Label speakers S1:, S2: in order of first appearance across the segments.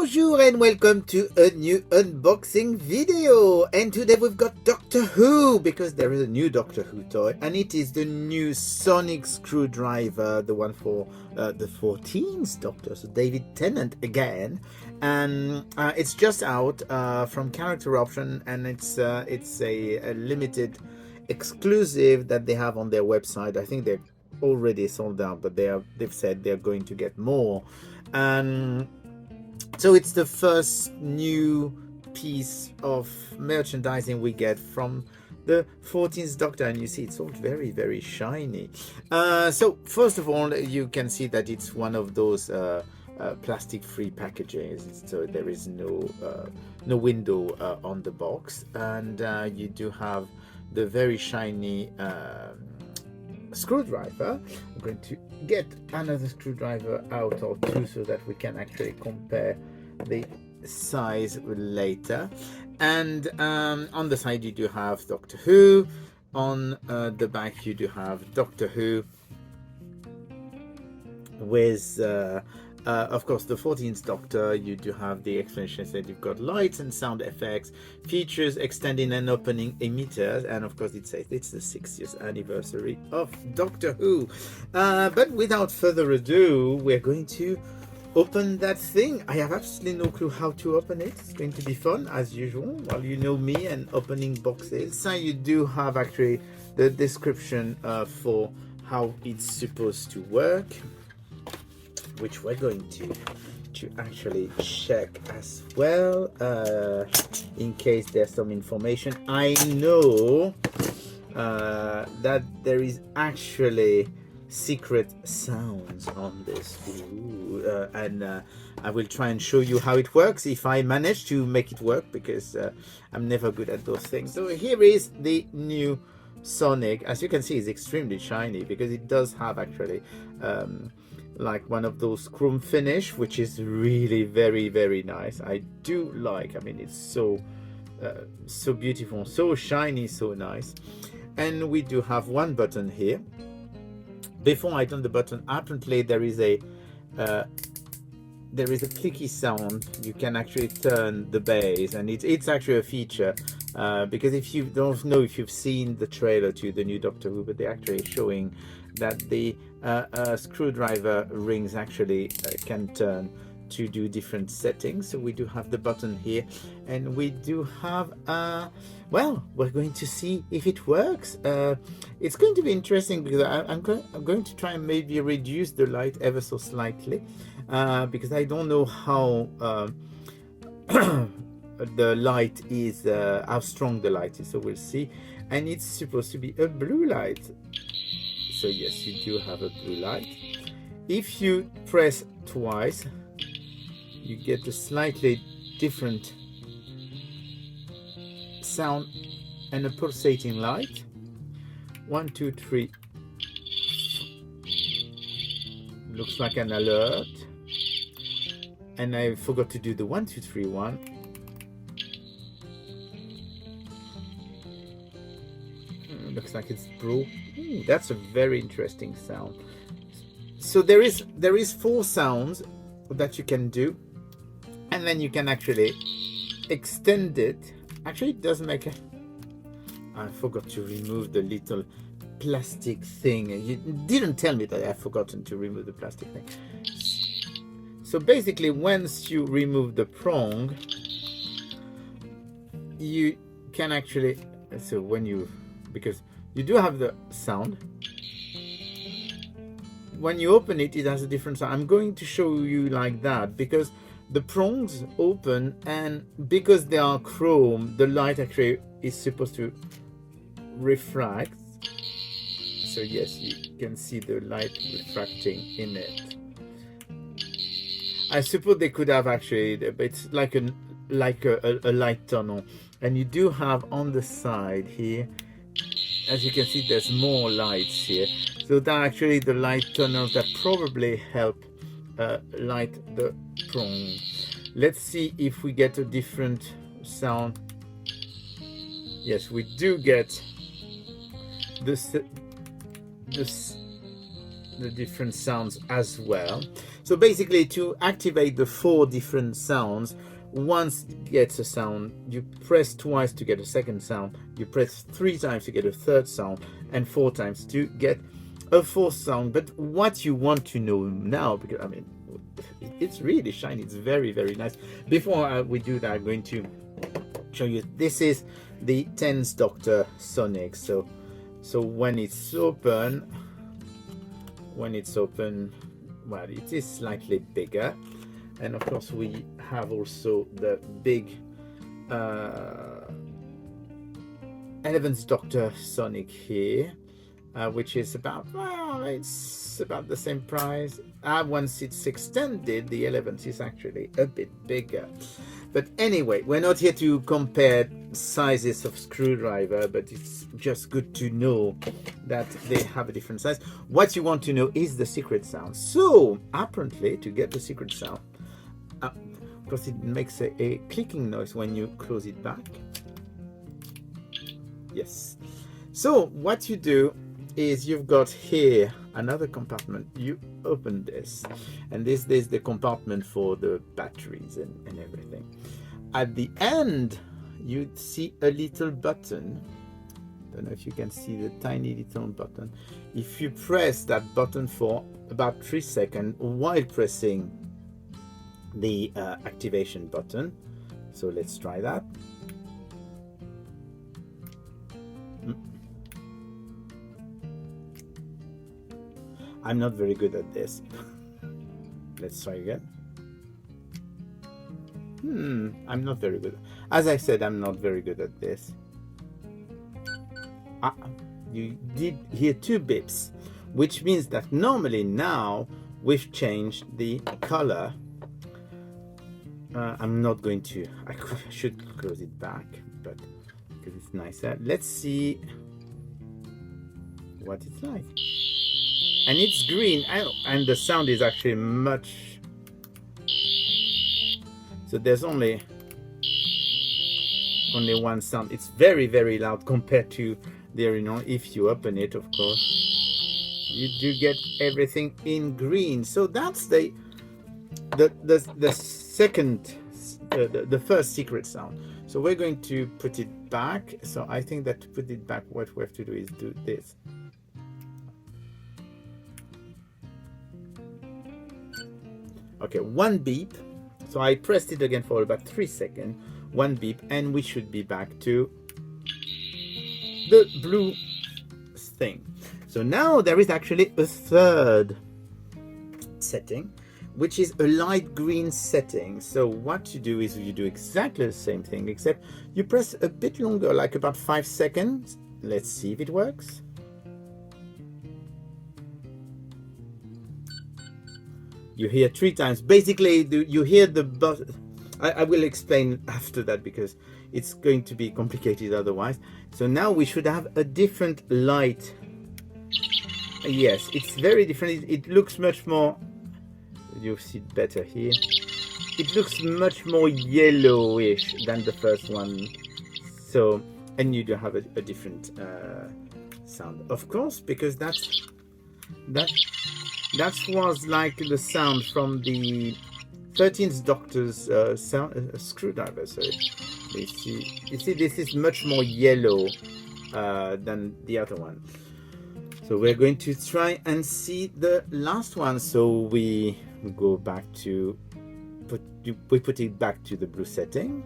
S1: Bonjour and welcome to a new unboxing video, and today we've got Doctor Who because there is a new Doctor Who toy and it is the new sonic screwdriver, the one for the 14th Doctor, so David Tennant again, and it's just out from Character Option, and it's a limited exclusive that they have on their website. I think they're already sold out, but they've said they're going to get more. And so it's the first new piece of merchandising we get from the 14th Doctor, and you see it's all very, very shiny. So first of all, you can see that it's one of those plastic-free packages, so there is no window on the box, and you do have the very shiny screwdriver. I'm going to get another screwdriver out or two so that we can actually compare the size later. And on the side you do have Doctor Who. On the back you do have Doctor Who with of course the 14th Doctor. You do have the explanation that you've got lights and sound effects, features, extending and opening emitters, and of course it says it's the 60th anniversary of Doctor Who. But without further ado, we're going to open that thing. I have absolutely no clue how to open it. It's going to be fun as usual. Well, you know me and opening boxes. So you do have actually the description for how it's supposed to work, which we're going to actually check as well, in case there's some information. I know that there is actually secret sounds on this. And I will try and show you how it works if I manage to make it work, because I'm never good at those things. So here is the new Sonic. As you can see, it's extremely shiny because it does have actually like one of those chrome finish, which is really very, very nice. I do like, I mean, it's so so beautiful, so shiny, so nice. And we do have one button here. Before I turn the button, apparently there is a clicky sound. You can actually turn the bass, and it's actually a feature, because if you don't know, if you've seen the trailer to the new Doctor Who, but they're actually showing that the screwdriver rings actually can turn to do different settings. So we do have the button here, and we do have well, we're going to see if it works. It's going to be interesting because I'm going to try and maybe reduce the light ever so slightly, because I don't know how the light is, how strong the light is, so we'll see. And it's supposed to be a blue light, so yes, you do have a blue light. If you press twice, you get a slightly different sound and a pulsating light. 1, 2, 3. Looks like an alert. And I forgot to do the 1, 2, 3 one. Looks like it's broke. That's a very interesting sound. So there is 4 sounds that you can do, and then you can actually extend it. Actually, it does make a... I forgot to remove the little plastic thing. You didn't tell me that I had forgotten to remove the plastic thing. So basically, once you remove the prong, you can actually... So when you... Because you do have the sound. When you open it, it has a different sound. I'm going to show you like that because the prongs open, and because they are chrome, the light actually is supposed to refract. So yes, you can see the light refracting in it. I suppose they could have actually, it's like a light tunnel. And you do have on the side here, as you can see, there's more lights here. So that actually the light tunnels that probably help light the prong. Let's see if we get a different sound. Yes, we do get this the different sounds as well. So basically, to activate the 4 different sounds, once it gets a sound, you press twice to get a second sound, you press 3 times to get a third sound, and 4 times to get a fourth sound. But what you want to know now, because I mean, it's really shiny, it's very, very nice. Before we do that, I'm going to show you, this is the 10th Doctor Sonic. So when it's open, well, it is slightly bigger, and of course we have also the big 11th Doctor Sonic here, which is about, well, it's about the same price. Once it's extended, the 11th is actually a bit bigger. But anyway, we're not here to compare sizes of screwdriver, but it's just good to know that they have a different size. What you want to know is the secret sound. So apparently, to get the secret sound, because it makes a clicking noise when you close it back. Yes. So what you do is, you've got here another compartment. You open this, and this is the compartment for the batteries and everything. At the end, you see a little button. Don't know if you can see the tiny little button. If you press that button for about 3 seconds while pressing the activation button, so let's try that. I'm not very good at this. Let's try again. I'm not very good. As I said, I'm not very good at this. You did hear 2 beeps, which means that normally now we've changed the color. I'm not going to, I should close it back, but because it's nicer. Let's see what it's like. And it's green, and the sound is actually much, so there's only one sound. It's very, very loud compared to the original. If you open it, of course, you do get everything in green. So that's the second, the first secret sound. So we're going to put it back. So I think that to put it back, what we have to do is do this. Okay, 1 beep. So I pressed it again for about 3 seconds. 1 beep, and we should be back to the blue thing. So now there is actually a third setting, which is a light green setting. So what you do is you do exactly the same thing, except you press a bit longer, like about 5 seconds. Let's see if it works. You hear 3 times. Basically, you hear the button. I will explain after that, because it's going to be complicated otherwise. So now we should have a different light. Yes, it's very different. It looks much more, you see it better here. It looks much more yellowish than the first one. So, and you do have a different sound, of course, because that was like the sound from the 13th Doctor's screwdriver. So you see, this is much more yellow than the other one. So we're going to try and see the last one. So we go back to we put it back to the blue setting.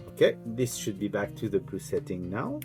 S1: Okay, this should be back to the blue setting now.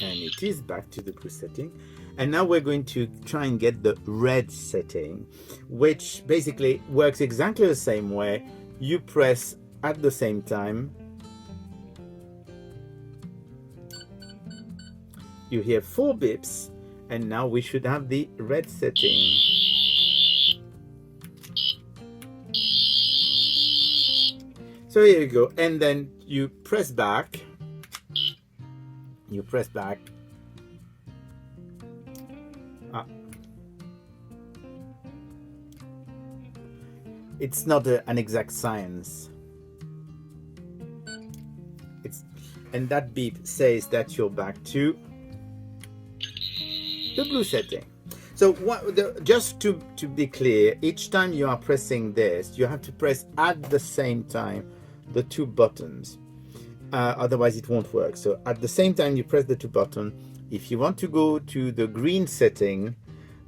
S1: And it is back to the blue setting. And now we're going to try and get the red setting, which basically works exactly the same way. You press at the same time. You hear 4 beeps, and now we should have the red setting. So here you go, and then you press back. You press back. It's not an exact science. and that beep says that you're back to the blue setting. So just to be clear, each time you are pressing this, you have to press at the same time the two buttons. Otherwise it won't work. So at the same time you press the two buttons. If you want to go to the green setting,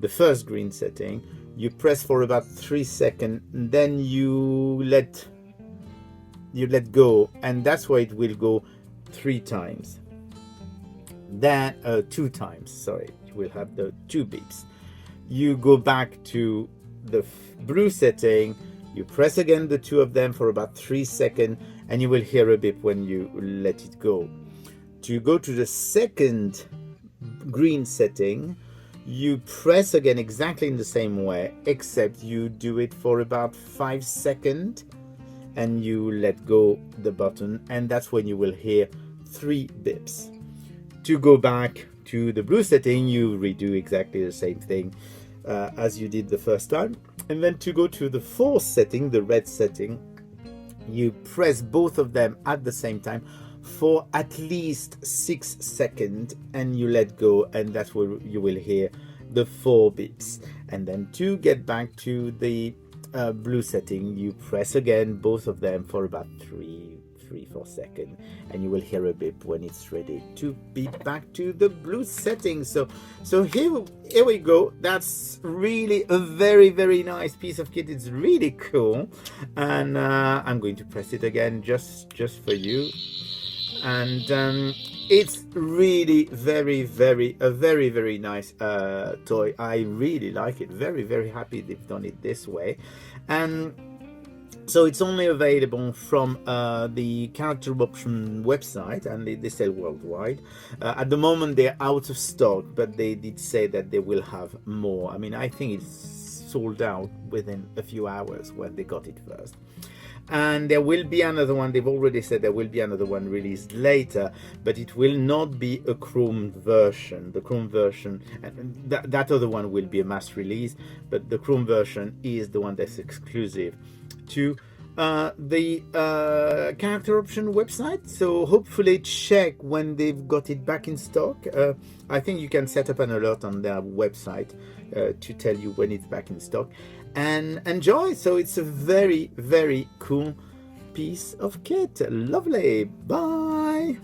S1: the first green setting, you press for about 3 seconds, then you let go, and that's why it will go 3 times. Then 2 times, sorry, you will have the 2 beeps. You go back to the blue setting, you press again the 2 of them for about 3 seconds, and you will hear a beep when you let it go. To go to the second green setting, you press again exactly in the same way, except you do it for about 5 seconds, and you let go the button, and that's when you will hear 3 beeps. To go back to the blue setting, you redo exactly the same thing as you did the first time. And then to go to the fourth setting, the red setting, you press both of them at the same time for at least 6 seconds, and you let go, and that's where you will hear the 4 beeps. And then to get back to the blue setting, you press again both of them for about 3-4 seconds, and you will hear a beep when it's ready to be back to the blue setting. So here we go. That's really a very nice piece of kit. It's really cool, and I'm going to press it again just for you. And it's really a very nice toy. I really like it. Very happy they've done it this way. And so it's only available from the Character Option website, and they sell worldwide. At the moment they're out of stock, but they did say that they will have more. I mean, I think it's sold out within a few hours when they got it first. And there will be another one. They've already said there will be another one released later, but it will not be a Chrome version. The Chrome version, and that other one will be a mass release, but the Chrome version is the one that's exclusive to the Character Option website. So hopefully check when they've got it back in stock. I think you can set up an alert on their website to tell you when it's back in stock, and enjoy. So it's a very cool piece of kit. Lovely. Bye.